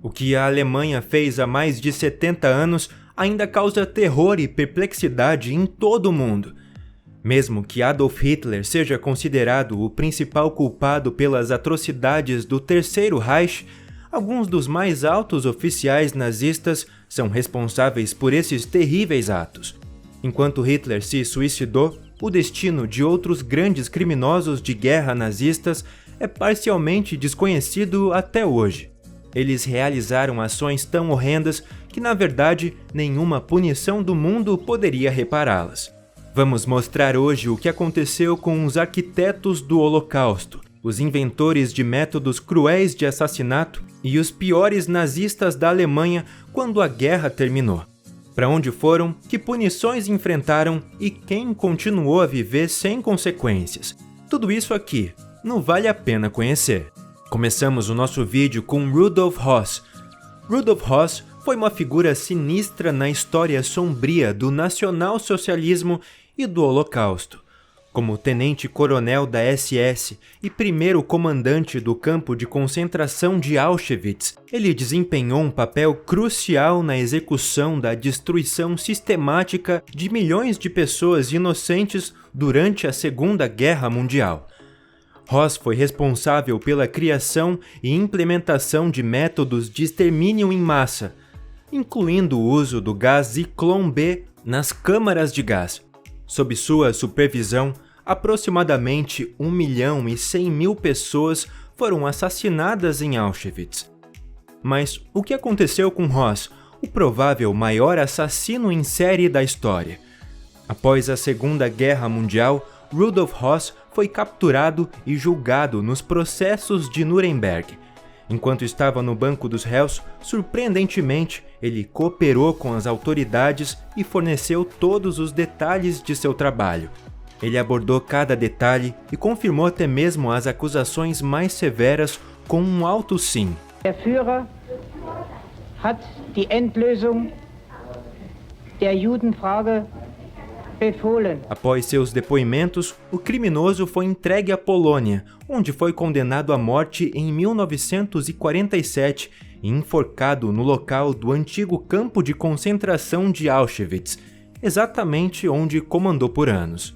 O que a Alemanha fez há mais de 70 anos ainda causa terror e perplexidade em todo o mundo. Mesmo que Adolf Hitler seja considerado o principal culpado pelas atrocidades do Terceiro Reich, alguns dos mais altos oficiais nazistas são responsáveis por esses terríveis atos. Enquanto Hitler se suicidou, o destino de outros grandes criminosos de guerra nazistas é parcialmente desconhecido até hoje. Eles realizaram ações tão horrendas que, na verdade, nenhuma punição do mundo poderia repará-las. Vamos mostrar hoje o que aconteceu com os arquitetos do Holocausto, os inventores de métodos cruéis de assassinato e os piores nazistas da Alemanha quando a guerra terminou. Para onde foram, que punições enfrentaram e quem continuou a viver sem consequências. Tudo isso aqui, não vale a pena conhecer. Começamos o nosso vídeo com Rudolf Höss. Rudolf Höss foi uma figura sinistra na história sombria do nacionalsocialismo e do Holocausto. Como tenente-coronel da SS e primeiro comandante do campo de concentração de Auschwitz, ele desempenhou um papel crucial na execução da destruição sistemática de milhões de pessoas inocentes durante a Segunda Guerra Mundial. Höss foi responsável pela criação e implementação de métodos de extermínio em massa, incluindo o uso do gás Zyklon B nas câmaras de gás. Sob sua supervisão, aproximadamente 1.100.000 pessoas foram assassinadas em Auschwitz. Mas o que aconteceu com Höss, o provável maior assassino em série da história? Após a Segunda Guerra Mundial, Rudolf Höss foi capturado e julgado nos processos de Nuremberg. Enquanto estava no banco dos réus, surpreendentemente, ele cooperou com as autoridades e forneceu todos os detalhes de seu trabalho. Ele abordou cada detalhe e confirmou até mesmo as acusações mais severas com um alto sim. Der Führer hat die Endlösung der Judenfrage befohlen. Após seus depoimentos, o criminoso foi entregue à Polônia, onde foi condenado à morte em 1947 e enforcado no local do antigo campo de concentração de Auschwitz, exatamente onde comandou por anos.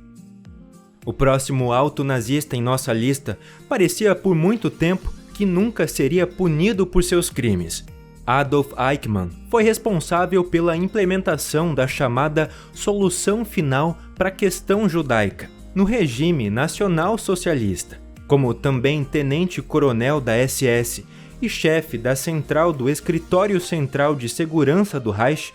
O próximo alto nazista em nossa lista parecia por muito tempo que nunca seria punido por seus crimes. Adolf Eichmann foi responsável pela implementação da chamada Solução Final para a Questão Judaica, no regime nacional-socialista. Como também tenente-coronel da SS e chefe da central do Escritório Central de Segurança do Reich,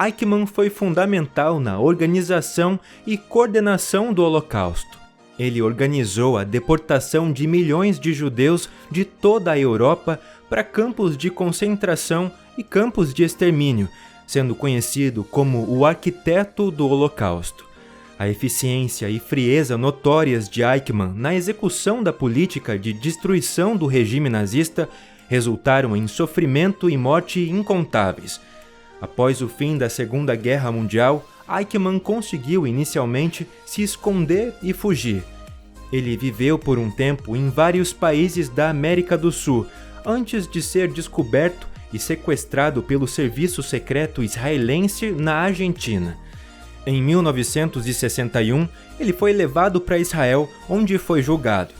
Eichmann foi fundamental na organização e coordenação do Holocausto. Ele organizou a deportação de milhões de judeus de toda a Europa para campos de concentração e campos de extermínio, sendo conhecido como o arquiteto do Holocausto. A eficiência e frieza notórias de Eichmann na execução da política de destruição do regime nazista resultaram em sofrimento e morte incontáveis. Após o fim da Segunda Guerra Mundial, Eichmann conseguiu inicialmente se esconder e fugir. Ele viveu por um tempo em vários países da América do Sul, antes de ser descoberto e sequestrado pelo serviço secreto israelense na Argentina. Em 1961, ele foi levado para Israel, onde foi julgado.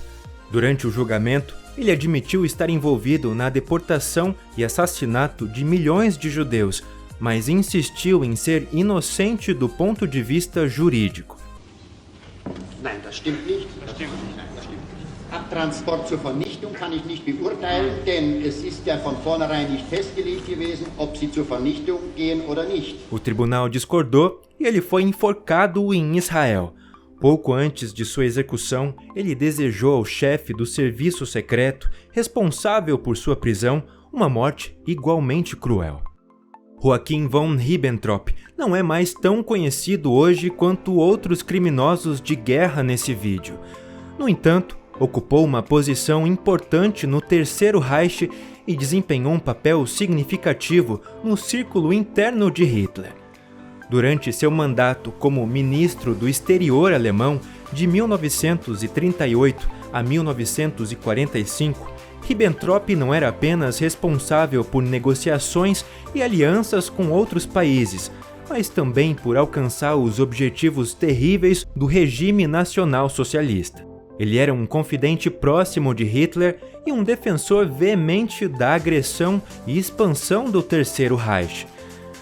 Durante o julgamento, ele admitiu estar envolvido na deportação e assassinato de milhões de judeus, mas insistiu em ser inocente do ponto de vista jurídico. Nein, das stimmt nicht. Das stimmt nicht. Nein, das stimmt nicht. Abtransport zur Vernichtung kann ich nicht beurteilen, denn es ist ja von vornherein nicht festgelegt gewesen, ob sie zur Vernichtung gehen oder nicht. O tribunal discordou e ele foi enforcado em Israel. Pouco antes de sua execução, ele desejou ao chefe do serviço secreto, responsável por sua prisão, uma morte igualmente cruel. Joachim von Ribbentrop não é mais tão conhecido hoje quanto outros criminosos de guerra nesse vídeo. No entanto, ocupou uma posição importante no Terceiro Reich e desempenhou um papel significativo no círculo interno de Hitler. Durante seu mandato como ministro do exterior alemão, de 1938 a 1945, Ribbentrop não era apenas responsável por negociações e alianças com outros países, mas também por alcançar os objetivos terríveis do regime nacional-socialista. Ele era um confidente próximo de Hitler e um defensor veemente da agressão e expansão do Terceiro Reich.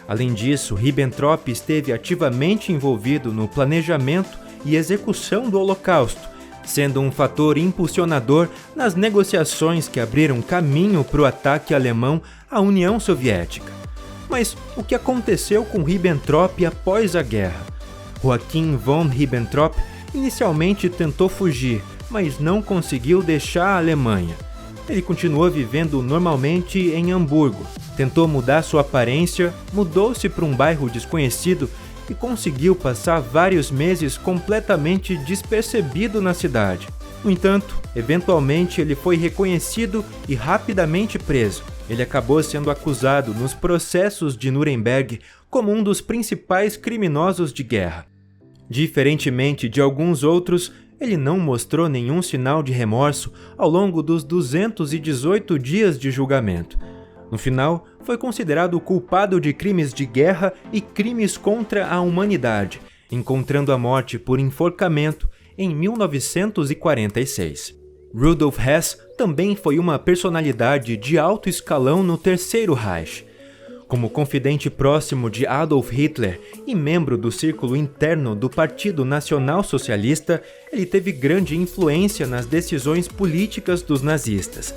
Além disso, Ribbentrop esteve ativamente envolvido no planejamento e execução do Holocausto, sendo um fator impulsionador nas negociações que abriram caminho para o ataque alemão à União Soviética. Mas o que aconteceu com Ribbentrop após a guerra? Joachim von Ribbentrop inicialmente tentou fugir, mas não conseguiu deixar a Alemanha. Ele continuou vivendo normalmente em Hamburgo, tentou mudar sua aparência, mudou-se para um bairro desconhecido e conseguiu passar vários meses completamente despercebido na cidade. No entanto, eventualmente ele foi reconhecido e rapidamente preso. Ele acabou sendo acusado nos processos de Nuremberg como um dos principais criminosos de guerra. Diferentemente de alguns outros, ele não mostrou nenhum sinal de remorso ao longo dos 218 dias de julgamento. No final, foi considerado culpado de crimes de guerra e crimes contra a humanidade, encontrando a morte por enforcamento em 1946. Rudolf Hess também foi uma personalidade de alto escalão no Terceiro Reich. Como confidente próximo de Adolf Hitler e membro do círculo interno do Partido Nacional Socialista, ele teve grande influência nas decisões políticas dos nazistas.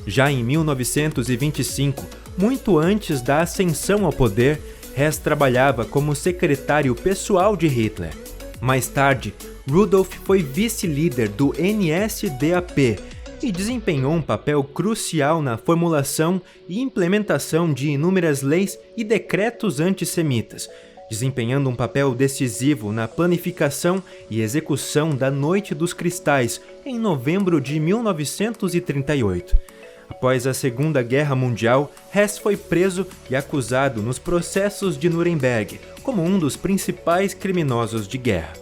Já em 1925, muito antes da ascensão ao poder, Hess trabalhava como secretário pessoal de Hitler. Mais tarde, Rudolf foi vice-líder do NSDAP e desempenhou um papel crucial na formulação e implementação de inúmeras leis e decretos antissemitas, desempenhando um papel decisivo na planificação e execução da Noite dos Cristais em novembro de 1938. Após a Segunda Guerra Mundial, Hess foi preso e acusado nos processos de Nuremberg como um dos principais criminosos de guerra.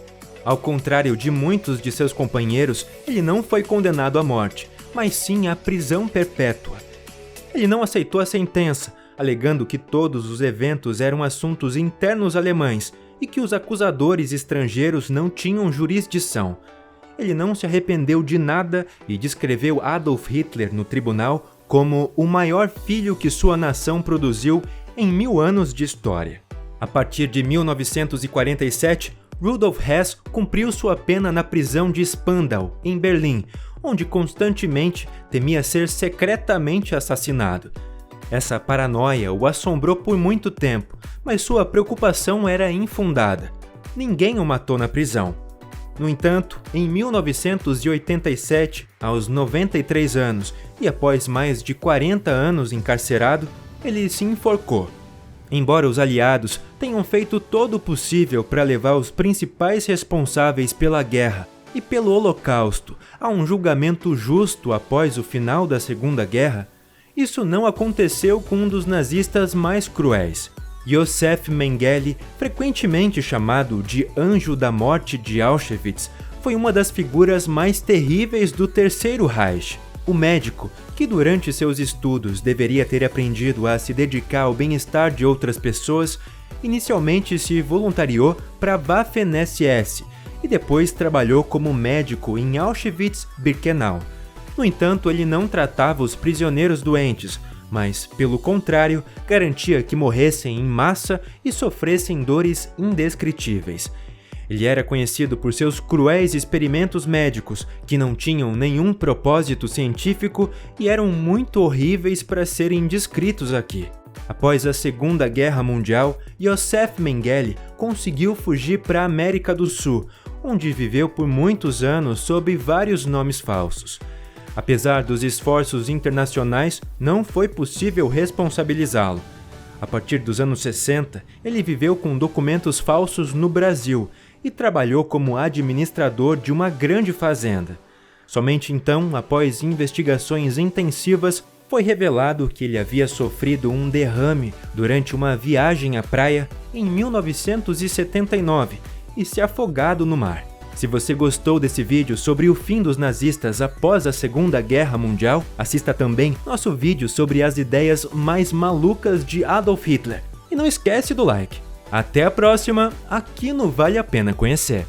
Ao contrário de muitos de seus companheiros, ele não foi condenado à morte, mas sim à prisão perpétua. Ele não aceitou a sentença, alegando que todos os eventos eram assuntos internos alemães e que os acusadores estrangeiros não tinham jurisdição. Ele não se arrependeu de nada e descreveu Adolf Hitler no tribunal como o maior filho que sua nação produziu em 1000 anos de história. A partir de 1947, Rudolf Hess cumpriu sua pena na prisão de Spandau, em Berlim, onde constantemente temia ser secretamente assassinado. Essa paranoia o assombrou por muito tempo, mas sua preocupação era infundada. Ninguém o matou na prisão. No entanto, em 1987, aos 93 anos e após mais de 40 anos encarcerado, ele se enforcou. Embora os aliados tenham feito todo o possível para levar os principais responsáveis pela guerra e pelo Holocausto a um julgamento justo após o final da Segunda Guerra, isso não aconteceu com um dos nazistas mais cruéis. Josef Mengele, frequentemente chamado de Anjo da Morte de Auschwitz, foi uma das figuras mais terríveis do Terceiro Reich. O médico, que durante seus estudos deveria ter aprendido a se dedicar ao bem-estar de outras pessoas, inicialmente se voluntariou para a Waffen-SS e depois trabalhou como médico em Auschwitz-Birkenau. No entanto, ele não tratava os prisioneiros doentes, mas, pelo contrário, garantia que morressem em massa e sofressem dores indescritíveis. Ele era conhecido por seus cruéis experimentos médicos, que não tinham nenhum propósito científico e eram muito horríveis para serem descritos aqui. Após a Segunda Guerra Mundial, Josef Mengele conseguiu fugir para a América do Sul, onde viveu por muitos anos sob vários nomes falsos. Apesar dos esforços internacionais, não foi possível responsabilizá-lo. A partir dos anos 60, ele viveu com documentos falsos no Brasil e trabalhou como administrador de uma grande fazenda. Somente então, após investigações intensivas, foi revelado que ele havia sofrido um derrame durante uma viagem à praia em 1979 e se afogado no mar. Se você gostou desse vídeo sobre o fim dos nazistas após a Segunda Guerra Mundial, assista também nosso vídeo sobre as ideias mais malucas de Adolf Hitler. E não esquece do like. Até a próxima, aqui no Vale a Pena Conhecer.